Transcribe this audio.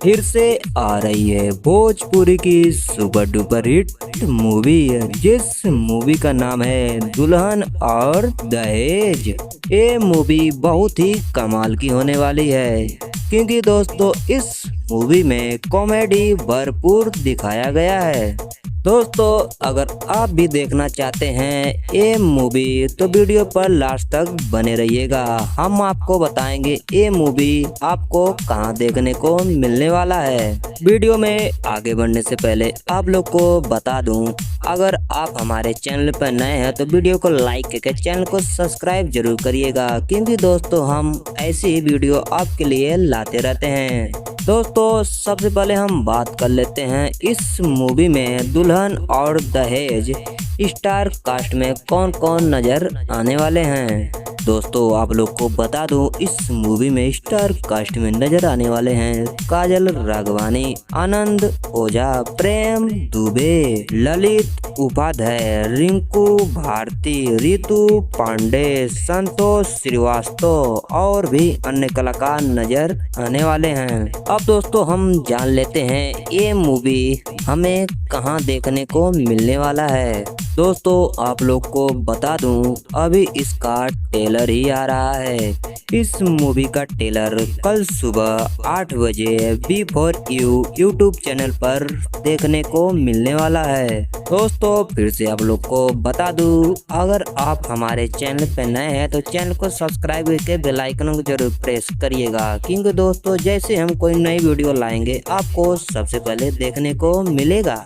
फिर से आ रही है भोजपुरी की सुपर डुपर हिट मूवी, जिस मूवी का नाम है दुल्हन और दहेज। ये मूवी बहुत ही कमाल की होने वाली है, क्योंकि दोस्तों इस मूवी में कॉमेडी भरपूर दिखाया गया है। दोस्तों अगर आप भी देखना चाहते हैं ये मूवी तो वीडियो पर लास्ट तक बने रहिएगा। हम आपको बताएंगे ये मूवी आपको कहां देखने को मिलने वाला है। वीडियो में आगे बढ़ने से पहले आप लोग को बता दूं, अगर आप हमारे चैनल पर नए हैं तो वीडियो को लाइक करके चैनल को सब्सक्राइब जरूर करिएगा, क्योंकि दोस्तों हम ऐसी ही वीडियो आपके लिए लाते रहते हैं। दोस्तों सबसे पहले हम बात कर लेते हैं इस मूवी में दुल्हन और दहेज स्टार कास्ट में कौन कौन नजर आने वाले हैं। दोस्तों आप लोग को बता दूं, इस मूवी में स्टार कास्ट में नजर आने वाले हैं काजल राघवानी, आनंद ओझा, प्रेम दुबे, ललित उपाध्याय, रिंकू भारती, रितु पांडे, संतोष श्रीवास्तव और भी अन्य कलाकार नजर आने वाले हैं। अब दोस्तों हम जान लेते हैं ये मूवी हमें कहां देखने को मिलने वाला है। दोस्तों आप लोग को बता दूं, अभी इसका ट्रेलर ही आ रहा है। इस मूवी का ट्रेलर कल सुबह 8 बजे B4U यूट्यूब चैनल पर देखने को मिलने वाला है। दोस्तों फिर से आप लोग को बता दूं, अगर आप हमारे चैनल पर नए हैं तो चैनल को सब्सक्राइब करके बेल आइकन को जरूर प्रेस करिएगा, क्योंकि दोस्तों जैसे हम कोई नई वीडियो लाएंगे आपको सबसे पहले देखने को मिलेगा।